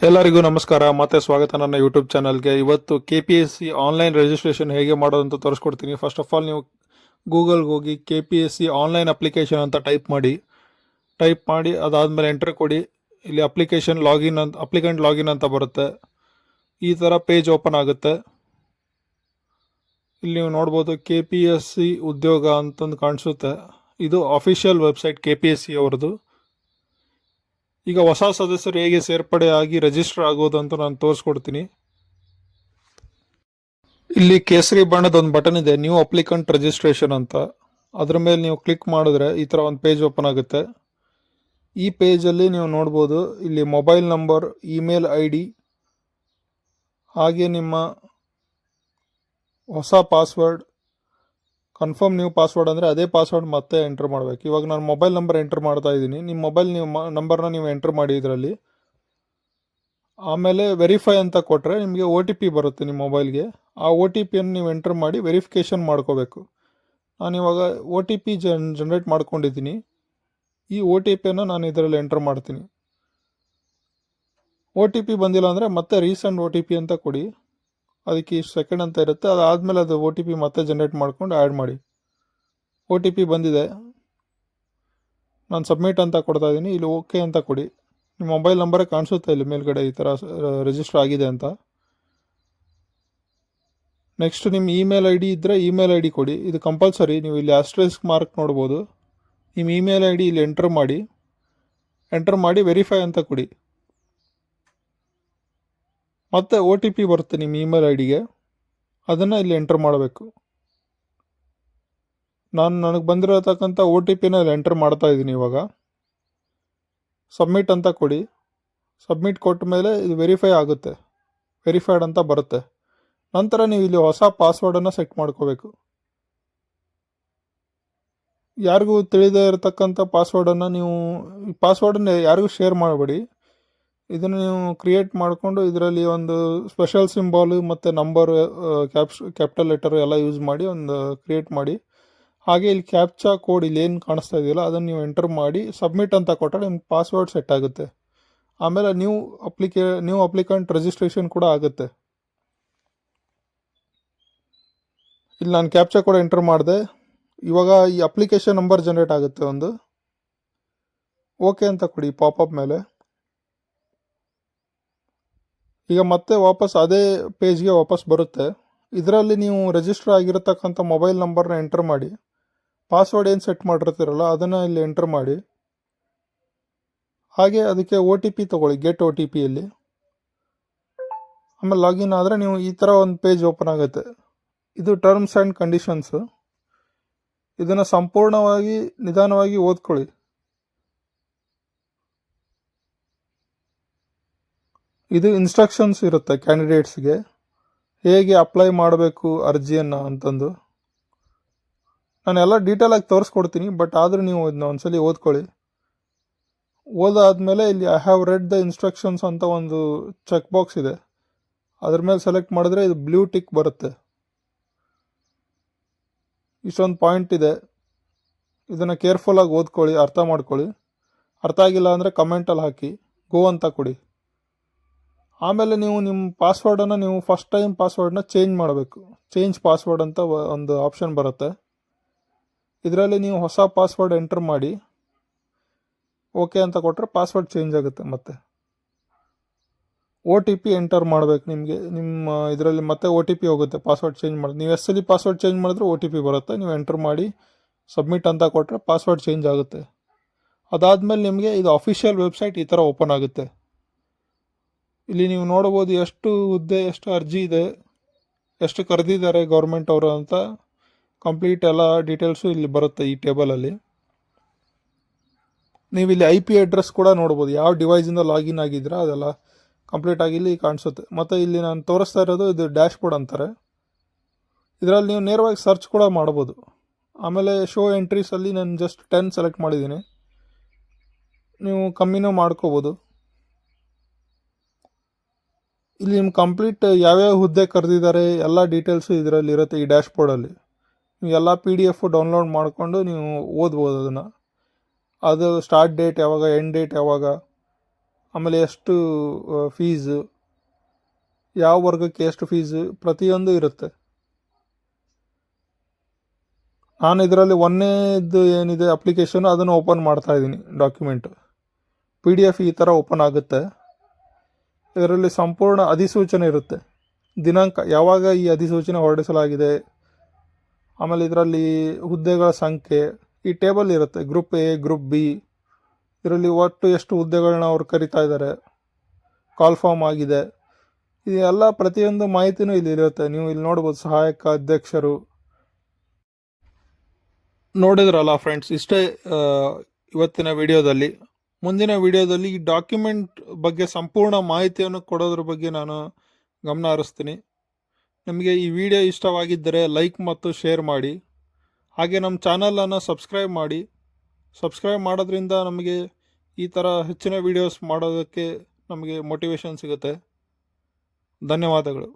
ಎಲ್ಲರಿಗೂ ನಮಸ್ಕಾರ, ಮತ್ತೆ ಸ್ವಾಗತ ನನ್ನ ಯೂಟ್ಯೂಬ್ ಚಾನಲ್ಗೆ. ಇವತ್ತು KPSC ಆನ್ಲೈನ್ ರಿಜಿಸ್ಟ್ರೇಷನ್ ಹೇಗೆ ಮಾಡೋದು ಅಂತ ತೋರಿಸ್ಕೊಡ್ತೀನಿ. ಫಸ್ಟ್ ಆಫ್ ಆಲ್ ನೀವು ಗೂಗಲ್ಗೆ ಹೋಗಿ KPSC ಆನ್ಲೈನ್ ಅಪ್ಲಿಕೇಶನ್ ಅಂತ ಟೈಪ್ ಮಾಡಿ ಅದಾದಮೇಲೆ ಎಂಟ್ರ್ ಕೊಡಿ. ಇಲ್ಲಿ ಅಪ್ಲಿಕೇಶನ್ ಲಾಗಿನ್ ಅಂತ ಅಪ್ಲಿಕೆಂಟ್ ಲಾಗಿನ್ ಅಂತ ಬರುತ್ತೆ. ಈ ಥರ ಪೇಜ್ ಓಪನ್ ಆಗುತ್ತೆ. ಇಲ್ಲಿ ನೀವು ನೋಡ್ಬೋದು KPSC ಉದ್ಯೋಗ ಅಂತಂದು ಕಾಣಿಸುತ್ತೆ. ಇದು ಅಫಿಷಿಯಲ್ ವೆಬ್ಸೈಟ್ KPSC ಅವ್ರದ್ದು. ಈಗ ಹೊಸ ಸದಸ್ಯರು ಹೇಗೆ ಸೇರ್ಪಡೆ ಆಗಿ ರಿಜಿಸ್ಟರ್ ಆಗೋದು ಅಂತ ನಾನು ತೋರಿಸ್ಕೊಡ್ತೀನಿ. ಇಲ್ಲಿ ಕೇಸರಿ ಬಣ್ಣದ ಒಂದು ಬಟನ್ ಇದೆ, ನ್ಯೂ ಅಪ್ಲಿಕೆಂಟ್ ರಿಜಿಸ್ಟ್ರೇಷನ್ ಅಂತ. ಅದ್ರ ಮೇಲೆ ನೀವು ಕ್ಲಿಕ್ ಮಾಡಿದ್ರೆ ಈ ಥರ ಒಂದು ಪೇಜ್ ಓಪನ್ ಆಗುತ್ತೆ. ಈ ಪೇಜಲ್ಲಿ ನೀವು ನೋಡ್ಬೋದು ಇಲ್ಲಿ ಮೊಬೈಲ್ ನಂಬರ್, ಇಮೇಲ್ ID, ಹಾಗೆ ನಿಮ್ಮ ಹೊಸ ಪಾಸ್ವರ್ಡ್, ಕನ್ಫರ್ಮ್ ನ್ಯೂ ಪಾಸ್ವರ್ಡ್ ಅಂದರೆ ಅದೇ ಪಾಸ್ವರ್ಡ್ ಮತ್ತೆ ಎಂಟರ್ ಮಾಡಬೇಕು. ಇವಾಗ ನಾನು ಮೊಬೈಲ್ ನಂಬರ್ ಎಂಟರ್ ಮಾಡ್ತಾ ಇದ್ದೀನಿ. ನಿಮ್ಮ ಮೊಬೈಲ್ ನಂಬರ್ನ ನೀವು ಎಂಟರ್ ಮಾಡಿ ಇದರಲ್ಲಿ. ಆಮೇಲೆ ವೆರಿಫೈ ಅಂತ ಕೊಟ್ಟರೆ ನಿಮಗೆ OTP ಬರುತ್ತೆ ನಿಮ್ಮ ಮೊಬೈಲ್ಗೆ. ಆ OTPಯನ್ನು ನೀವು ಎಂಟರ್ ಮಾಡಿ ವೆರಿಫಿಕೇಷನ್ ಮಾಡ್ಕೋಬೇಕು. ನಾನಿವಾಗ OTP ಜನ್ರೇಟ್ ಮಾಡ್ಕೊಂಡಿದ್ದೀನಿ. ಈ OTPಯನ್ನು ನಾನು ಇದರಲ್ಲಿ ಎಂಟರ್ ಮಾಡ್ತೀನಿ. OTP ಬಂದಿಲ್ಲ ಅಂದರೆ ಮತ್ತೆ ರೀಸೆಂಟ್ OTP ಅಂತ ಕೊಡಿ. ಅದಕ್ಕೆ ಇಷ್ಟು ಸೆಕೆಂಡ್ ಅಂತ ಇರುತ್ತೆ. ಅದಾದಮೇಲೆ ಅದು OTP ಮತ್ತೆ ಜನ್ರೇಟ್ ಮಾಡ್ಕೊಂಡು ಆ್ಯಡ್ ಮಾಡಿ. OTP ಬಂದಿದೆ, ನಾನು ಸಬ್ಮಿಟ್ ಅಂತ ಕೊಡ್ತಾ ಇದ್ದೀನಿ. ಇಲ್ಲಿ ಓಕೆ ಅಂತ ಕೊಡಿ. ನಿಮ್ಮ ಮೊಬೈಲ್ ನಂಬರೇ ಕಾಣಿಸುತ್ತೆ ಇಲ್ಲಿ ಮೇಲ್ಗಡೆ ಈ ಥರ ರಿಜಿಸ್ಟರ್ ಆಗಿದೆ ಅಂತ. ನೆಕ್ಸ್ಟ್ ನಿಮ್ಮ ಇಮೇಲ್ ID ಇದ್ದರೆ ಇಮೇಲ್ ID ಕೊಡಿ. ಇದು ಕಂಪಲ್ಸರಿ. ನೀವು ಇಲ್ಲಿ ಆಸ್ಟ್ರಿಸ್ಕ್ ಮಾರ್ಕ್ ನೋಡ್ಬೋದು. ನಿಮ್ಮ ಇಮೇಲ್ ID ಇಲ್ಲಿ ಎಂಟರ್ ಮಾಡಿ ವೆರಿಫೈ ಅಂತ ಕೊಡಿ. ಮತ್ತೆ OTP ಬರುತ್ತೆ ನಿಮ್ಮ ಇಮೇಲ್ IDಗೆ, ಅದನ್ನು ಇಲ್ಲಿ ಎಂಟರ್ ಮಾಡಬೇಕು. ನನಗೆ ಬಂದಿರತಕ್ಕಂಥ OTPನ ಇಲ್ಲಿ ಎಂಟರ್ ಮಾಡ್ತಾ ಇದ್ದೀನಿ ಇವಾಗ. ಸಬ್ಮಿಟ್ ಅಂತ ಕೊಡಿ. ಸಬ್ಮಿಟ್ ಕೊಟ್ಟ ಮೇಲೆ ಇದು ವೆರಿಫೈ ಆಗುತ್ತೆ, ವೆರಿಫೈಡ್ ಅಂತ ಬರುತ್ತೆ. ನಂತರ ನೀವು ಇಲ್ಲಿ ಹೊಸ ಪಾಸ್ವರ್ಡನ್ನು ಸೆಟ್ ಮಾಡ್ಕೋಬೇಕು. ಯಾರಿಗೂ ತಿಳಿದೇ ಇರತಕ್ಕಂಥ ಪಾಸ್ವರ್ಡನ್ನು ಪಾಸ್ವರ್ಡನ್ನು ಯಾರಿಗೂ ಶೇರ್ ಮಾಡಬೇಡಿ. ಇದನ್ನು ನೀವು ಕ್ರಿಯೇಟ್ ಮಾಡಿಕೊಂಡು ಇದರಲ್ಲಿ ಒಂದು ಸ್ಪೆಷಲ್ ಸಿಂಬಾಲು ಮತ್ತು ನಂಬರ್, ಕ್ಯಾಪಿಟಲ್ ಲೆಟರ್ ಎಲ್ಲ ಯೂಸ್ ಮಾಡಿ ಒಂದು ಕ್ರಿಯೇಟ್ ಮಾಡಿ. ಹಾಗೆ ಇಲ್ಲಿ ಕ್ಯಾಪ್ಚಾ ಕೋಡ್ ಇಲ್ಲಿ ಏನು ಕಾಣಿಸ್ತಾ ಇದೆಯಲ್ಲ ಅದನ್ನು ನೀವು ಎಂಟರ್ ಮಾಡಿ ಸಬ್ಮಿಟ್ ಅಂತ ಕೊಟ್ಟರೆ ನಿಮ್ಮ ಪಾಸ್ವರ್ಡ್ ಸೆಟ್ ಆಗುತ್ತೆ. ಆಮೇಲೆ ನ್ಯೂ ಅಪ್ಲಿಕೆಂಟ್ ರಿಜಿಸ್ಟ್ರೇಷನ್ ಕೂಡ ಆಗುತ್ತೆ. ಇಲ್ಲಿ ನಾನು ಕ್ಯಾಪ್ಚಾ ಕೋಡ್ ಎಂಟರ್ ಮಾಡಿದೆ. ಇವಾಗ ಈ ಅಪ್ಲಿಕೇಶನ್ ನಂಬರ್ ಜನ್ರೇಟ್ ಆಗುತ್ತೆ ಒಂದು. ಓಕೆ ಅಂತ ಕೊಡಿ ಪಾಪಪ್ ಮೇಲೆ. ಈಗ ಮತ್ತೆ ವಾಪಸ್ ಅದೇ ಪೇಜ್ಗೆ ವಾಪಸ್ ಬರುತ್ತೆ. ಇದರಲ್ಲಿ ನೀವು ರಿಜಿಸ್ಟರ್ ಆಗಿರತಕ್ಕಂಥ ಮೊಬೈಲ್ ನಂಬರ್ನ ಎಂಟರ್ ಮಾಡಿ, ಪಾಸ್ವರ್ಡ್ ಏನು ಸೆಟ್ ಮಾಡಿರ್ತೀರಲ್ಲ ಅದನ್ನು ಇಲ್ಲಿ ಎಂಟರ್ ಮಾಡಿ. ಹಾಗೆ ಅದಕ್ಕೆ OTP ತೊಗೊಳ್ಳಿ, ಗೆಟ್ OTPಯಲ್ಲಿ. ಆಮೇಲೆ ಲಾಗಿನ್ ಆದರೆ ನೀವು ಈ ಥರ ಒಂದು ಪೇಜ್ ಓಪನ್ ಆಗುತ್ತೆ. ಇದು ಟರ್ಮ್ಸ್ ಆ್ಯಂಡ್ ಕಂಡೀಷನ್ಸು. ಇದನ್ನು ಸಂಪೂರ್ಣವಾಗಿ ನಿಧಾನವಾಗಿ ಓದ್ಕೊಳ್ಳಿ. ಇದು ಇನ್ಸ್ಟ್ರಕ್ಷನ್ಸ್ ಇರುತ್ತೆ ಕ್ಯಾಂಡಿಡೇಟ್ಸ್ಗೆ, ಹೇಗೆ ಅಪ್ಲೈ ಮಾಡಬೇಕು ಅರ್ಜಿಯನ್ನು ಅಂತಂದು. ನಾನು ಎಲ್ಲ ಡೀಟೇಲಾಗಿ ತೋರಿಸ್ಕೊಡ್ತೀನಿ, ಬಟ್ ಆದರೂ ನೀವು ಇದನ್ನ ಒಂದ್ಸಲಿ ಓದ್ಕೊಳ್ಳಿ. ಓದಾದ್ಮೇಲೆ ಇಲ್ಲಿ I have read the instructions ಅಂತ ಒಂದು ಚೆಕ್ ಬಾಕ್ಸ್ ಇದೆ, ಅದ್ರ ಮೇಲೆ ಸೆಲೆಕ್ಟ್ ಮಾಡಿದ್ರೆ ಇದು ಬ್ಲೂ ಟಿಕ್ ಬರುತ್ತೆ. ಇಷ್ಟೊಂದು ಪಾಯಿಂಟ್ ಇದೆ, ಇದನ್ನು ಕೇರ್ಫುಲ್ಲಾಗಿ ಓದ್ಕೊಳ್ಳಿ, ಅರ್ಥ ಮಾಡ್ಕೊಳ್ಳಿ. ಅರ್ಥ ಆಗಿಲ್ಲ ಅಂದರೆ ಕಮೆಂಟಲ್ಲಿ ಹಾಕಿ, ಗೋ ಅಂತ ಕೊಡಿ. ಆಮೇಲೆ ನೀವು ನಿಮ್ಮ ಪಾಸ್ವರ್ಡನ್ನು ನೀವು ಫಸ್ಟ್ ಟೈಮ್ ಪಾಸ್ವರ್ಡನ್ನ ಚೇಂಜ್ ಮಾಡಬೇಕು. ಚೇಂಜ್ ಪಾಸ್ವರ್ಡ್ ಅಂತ ಒಂದು ಆಪ್ಷನ್ ಬರುತ್ತೆ. ಇದರಲ್ಲಿ ನೀವು ಹೊಸ ಪಾಸ್ವರ್ಡ್ ಎಂಟರ್ ಮಾಡಿ ಓಕೆ ಅಂತ ಕೊಟ್ಟರೆ ಪಾಸ್ವರ್ಡ್ ಚೇಂಜ್ ಆಗುತ್ತೆ. ಮತ್ತೆ OTP ಎಂಟರ್ ಮಾಡಬೇಕು. ನಿಮ್ಮ ಇದರಲ್ಲಿ ಮತ್ತೆ OTP ಹೋಗುತ್ತೆ ಪಾಸ್ವರ್ಡ್ ಚೇಂಜ್ ಮಾಡಿ. ನೀವು ಎಷ್ಟು ಸಲ ಪಾಸ್ವರ್ಡ್ ಚೇಂಜ್ ಮಾಡಿದ್ರೆ OTP ಬರುತ್ತೆ. ನೀವು ಎಂಟರ್ ಮಾಡಿ ಸಬ್ಮಿಟ್ ಅಂತ ಕೊಟ್ಟರೆ ಪಾಸ್ವರ್ಡ್ ಚೇಂಜ್ ಆಗುತ್ತೆ. ಅದಾದಮೇಲೆ ನಿಮಗೆ ಇದು ಅಫಿಷಿಯಲ್ ವೆಬ್ಸೈಟ್ ಈ ಥರ ಓಪನ್ ಆಗುತ್ತೆ. ಇಲ್ಲಿ ನೀವು ನೋಡ್ಬೋದು ಎಷ್ಟು ಹುದ್ದೆ, ಎಷ್ಟು ಅರ್ಜಿ ಇದೆ, ಎಷ್ಟು ಕರೆದಿದ್ದಾರೆ ಗೌರ್ಮೆಂಟ್ ಅವರು ಅಂತ ಕಂಪ್ಲೀಟ್ ಎಲ್ಲ ಡೀಟೇಲ್ಸು ಇಲ್ಲಿ ಬರುತ್ತೆ ಈ ಟೇಬಲಲ್ಲಿ. ನೀವು ಇಲ್ಲಿ IP ಅಡ್ರೆಸ್ ಕೂಡ ನೋಡ್ಬೋದು, ಯಾವ ಡಿವೈಸಿಂದ ಲಾಗಿನ್ ಆಗಿದ್ರೆ ಅದೆಲ್ಲ ಕಂಪ್ಲೀಟ್ ಆಗಿ ಇಲ್ಲಿ ಕಾಣಿಸುತ್ತೆ. ಮತ್ತು ಇಲ್ಲಿ ನಾನು ತೋರಿಸ್ತಾ ಇರೋದು ಇದು ಡ್ಯಾಶ್ ಬೋರ್ಡ್ ಅಂತಾರೆ. ಇದರಲ್ಲಿ ನೀವು ನೇರವಾಗಿ ಸರ್ಚ್ ಕೂಡ ಮಾಡ್ಬೋದು. ಆಮೇಲೆ ಶೋ ಎಂಟ್ರೀಸಲ್ಲಿ ನಾನು ಜಸ್ಟ್ 10 ಸೆಲೆಕ್ಟ್ ಮಾಡಿದ್ದೀನಿ, ನೀವು ಕಮ್ಮಿನೂ ಮಾಡ್ಕೋಬೋದು. ಇಲ್ಲಿ ನಿಮ್ಮ ಕಂಪ್ಲೀಟ್ ಯಾವ್ಯಾವ ಹುದ್ದೆ ಕರೆದಿದ್ದಾರೆ ಎಲ್ಲ ಡೀಟೇಲ್ಸು ಇದರಲ್ಲಿ ಇರುತ್ತೆ ಈ ಡ್ಯಾಶ್ ಬೋರ್ಡಲ್ಲಿ. ನೀವು ಎಲ್ಲ PDF ಡೌನ್ಲೋಡ್ ಮಾಡಿಕೊಂಡು ನೀವು ಓದ್ಬೋದು ಅದನ್ನು. ಅದು ಸ್ಟಾರ್ಟ್ ಡೇಟ್ ಯಾವಾಗ, ಎಂಡ್ ಡೇಟ್ ಯಾವಾಗ, ಆಮೇಲೆ ಎಷ್ಟು ಫೀಸು, ಯಾವ ವರ್ಗಕ್ಕೆ ಎಷ್ಟು ಫೀಸು, ಪ್ರತಿಯೊಂದು ಇರುತ್ತೆ. ನಾನು ಇದರಲ್ಲಿ ಒಂದನೇದು ಏನಿದೆ ಅಪ್ಲಿಕೇಶನ್ ಅದನ್ನು ಓಪನ್ ಮಾಡ್ತಾ ಇದ್ದೀನಿ. ಡಾಕ್ಯುಮೆಂಟ್ PDF ಈ ಥರ ಓಪನ್ ಆಗುತ್ತೆ. ಇದರಲ್ಲಿ ಸಂಪೂರ್ಣ ಅಧಿಸೂಚನೆ ಇರುತ್ತೆ, ದಿನಾಂಕ ಯಾವಾಗ ಈ ಅಧಿಸೂಚನೆ ಹೊರಡಿಸಲಾಗಿದೆ, ಆಮೇಲೆ ಇದರಲ್ಲಿ ಹುದ್ದೆಗಳ ಸಂಖ್ಯೆ, ಈ ಟೇಬಲ್ ಇರುತ್ತೆ. ಗ್ರೂಪ್ A, ಗ್ರೂಪ್ B, ಇದರಲ್ಲಿ ಒಟ್ಟು ಎಷ್ಟು ಹುದ್ದೆಗಳನ್ನ ಅವ್ರು ಕರಿತಾ ಇದ್ದಾರೆ, ಕಾಲ್ ಫಾರ್ಮ್ ಆಗಿದೆ, ಇದೆಲ್ಲ ಪ್ರತಿಯೊಂದು ಮಾಹಿತಿನೂ ಇಲ್ಲಿ ಇರುತ್ತೆ. ನೀವು ಇಲ್ಲಿ ನೋಡ್ಬೋದು, ಸಹಾಯಕ ಅಧ್ಯಕ್ಷರು. ನೋಡಿದ್ರಲ್ಲ ಫ್ರೆಂಡ್ಸ್, ಇಷ್ಟೇ ಇವತ್ತಿನ ವಿಡಿಯೋದಲ್ಲಿ. ಮುಂದಿನ ವಿಡಿಯೋದಲ್ಲಿ ಈ ಡಾಕ್ಯುಮೆಂಟ್ ಬಗ್ಗೆ ಸಂಪೂರ್ಣ ಮಾಹಿತಿಯನ್ನು ಕೊಡೋದ್ರ ಬಗ್ಗೆ ನಾನು ಗಮನ ಹರಿಸ್ತೀನಿ. ನಿಮಗೆ ಈ ವಿಡಿಯೋ ಇಷ್ಟವಾಗಿದ್ದರೆ ಲೈಕ್ ಮತ್ತು ಶೇರ್ ಮಾಡಿ. ಹಾಗೆ ನಮ್ಮ ಚಾನಲನ್ನು ಸಬ್ಸ್ಕ್ರೈಬ್ ಮಾಡಿ. ಸಬ್ಸ್ಕ್ರೈಬ್ ಮಾಡೋದ್ರಿಂದ ನಮಗೆ ಈ ಥರ ಹೆಚ್ಚಿನ ವಿಡಿಯೋಸ್ ಮಾಡೋದಕ್ಕೆ ನಮಗೆ ಮೋಟಿವೇಶನ್ ಸಿಗುತ್ತೆ. ಧನ್ಯವಾದಗಳು.